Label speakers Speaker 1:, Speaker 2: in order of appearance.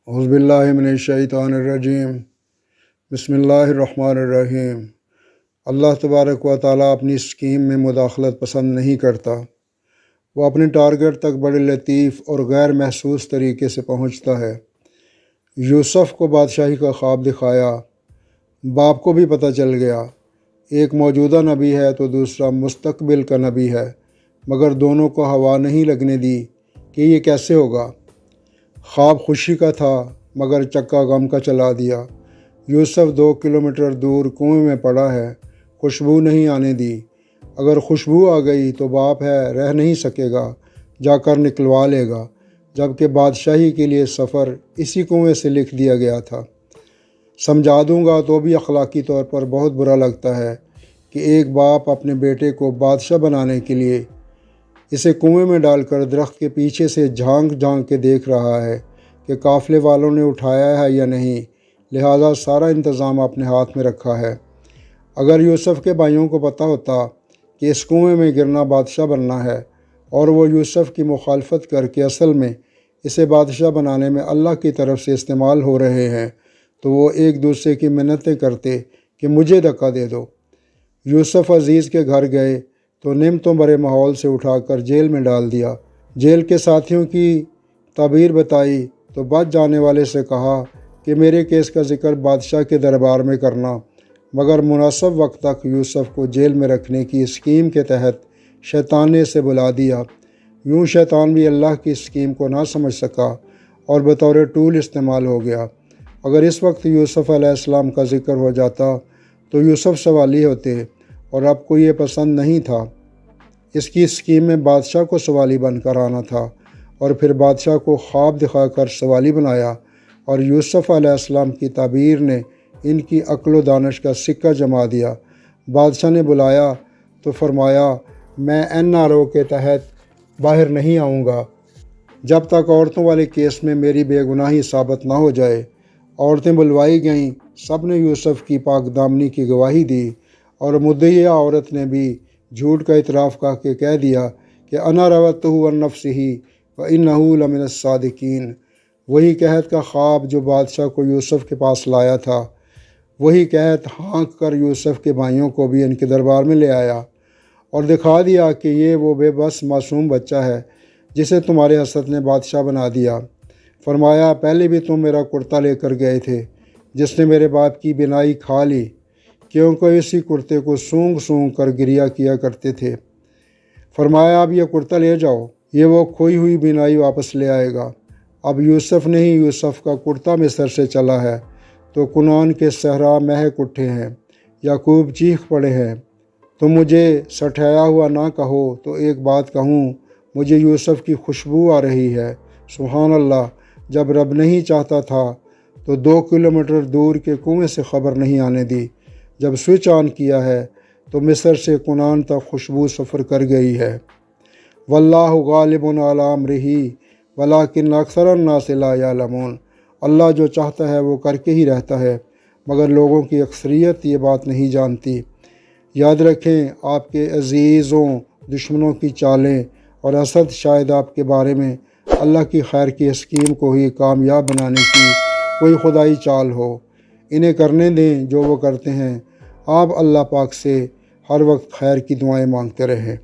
Speaker 1: اعوذ باللہ من الشیطان الرجیم بسم اللہ الرحمن الرحیم۔ اللہ تبارک و تعالیٰ اپنی اسکیم میں مداخلت پسند نہیں کرتا۔ وہ اپنے ٹارگٹ تک بڑے لطیف اور غیر محسوس طریقے سے پہنچتا ہے۔ یوسف کو بادشاہی کا خواب دکھایا، باپ کو بھی پتہ چل گیا۔ ایک موجودہ نبی ہے تو دوسرا مستقبل کا نبی ہے، مگر دونوں کو ہوا نہیں لگنے دی کہ یہ کیسے ہوگا۔ خواب خوشی کا تھا مگر چکا غم کا چلا دیا۔ یوسف 2 کلومیٹر دور کنویں میں پڑا ہے، خوشبو نہیں آنے دی۔ اگر خوشبو آ گئی تو باپ ہے، رہ نہیں سکے گا، جا کر نکلوا لے گا، جبکہ بادشاہی کے لیے سفر اسی کنویں سے لکھ دیا گیا تھا۔ سمجھا دوں گا تو بھی اخلاقی طور پر بہت برا لگتا ہے کہ ایک باپ اپنے بیٹے کو بادشاہ بنانے کے لیے اسے کنویں میں ڈال کر درخت کے پیچھے سے جھانک کے دیکھ رہا ہے کہ قافلے والوں نے اٹھایا ہے یا نہیں، لہذا سارا انتظام اپنے ہاتھ میں رکھا ہے۔ اگر یوسف کے بھائیوں کو پتہ ہوتا کہ اس کنویں میں گرنا بادشاہ بننا ہے اور وہ یوسف کی مخالفت کر کے اصل میں اسے بادشاہ بنانے میں اللہ کی طرف سے استعمال ہو رہے ہیں، تو وہ ایک دوسرے کی منتیں کرتے کہ مجھے دھکا دے دو۔ یوسف عزیز کے گھر گئے تو نعمتوں بھرے ماحول سے اٹھا کر جیل میں ڈال دیا۔ جیل کے ساتھیوں کی تعبیر بتائی تو بچ جانے والے سے کہا کہ میرے کیس کا ذکر بادشاہ کے دربار میں کرنا، مگر مناسب وقت تک یوسف کو جیل میں رکھنے کی اسکیم کے تحت شیطان نے اسے بلا دیا۔ یوں شیطان بھی اللہ کی اسکیم کو نہ سمجھ سکا اور بطور ٹول استعمال ہو گیا۔ اگر اس وقت یوسف علیہ السلام کا ذکر ہو جاتا تو یوسف سوالی ہوتے، اور اب کو یہ پسند نہیں تھا۔ اس کی اسکیم میں بادشاہ کو سوالی بن کر آنا تھا اور پھر بادشاہ کو خواب دکھا کر سوالی بنایا، اور یوسف علیہ السلام کی تعبیر نے ان کی عقل و دانش کا سکہ جما دیا۔ بادشاہ نے بلایا تو فرمایا، میں NRO کے تحت باہر نہیں آؤں گا جب تک عورتوں والے کیس میں میری بے گناہی ثابت نہ ہو جائے۔ عورتیں بلوائی گئیں، سب نے یوسف کی پاک دامنی کی گواہی دی، اور مدعیہ عورت نے بھی جھوٹ کا اعتراف کے کہہ دیا کہ انا راودتہ عن نفسہ وانہ لمن الصادقین۔ وہی قحط کا خواب جو بادشاہ کو یوسف کے پاس لایا تھا، وہی قحط ہانک کر یوسف کے بھائیوں کو بھی ان کے دربار میں لے آیا اور دکھا دیا کہ یہ وہ بے بس معصوم بچہ ہے جسے تمہارے حسد نے بادشاہ بنا دیا۔ فرمایا، پہلے بھی تم میرا کرتا لے کر گئے تھے جس نے میرے باپ کی بینائی کھا لی، کیونکہ اسی کرتے کو سونگ کر گریا کیا کرتے تھے۔ فرمایا، اب یہ کرتا لے جاؤ، یہ وہ کھوئی ہوئی بینائی واپس لے آئے گا۔ اب یوسف نہیں، یوسف کا کرتا مصر سے چلا ہے تو کنعان کے صحرا مہک اٹھے ہیں، یعقوب چیخ پڑے ہیں۔ تم مجھے سٹھایا ہوا نہ کہو تو ایک بات کہوں، مجھے یوسف کی خوشبو آ رہی ہے۔ سبحان اللہ، جب رب نہیں چاہتا تھا تو 2 کلومیٹر دور کے کنویں سے خبر نہیں آنے دی، جب سوئچ آن کیا ہے تو مصر سے کنعان تک خوشبو سفر کر گئی ہے۔ واللہ غالب علی امرہ ولکن اکثر الناس لا یعلمون۔ اللہ جو چاہتا ہے وہ کر کے ہی رہتا ہے، مگر لوگوں کی اکثریت یہ بات نہیں جانتی۔ یاد رکھیں، آپ کے عزیزوں دشمنوں کی چالیں اور حسد شاید آپ کے بارے میں اللہ کی خیر کی اسکیم کو ہی کامیاب بنانے کی کوئی خدائی چال ہو۔ انہیں کرنے دیں جو وہ کرتے ہیں۔ آپ اللہ پاک سے ہر وقت خیر کی دعائیں مانگتے رہیں۔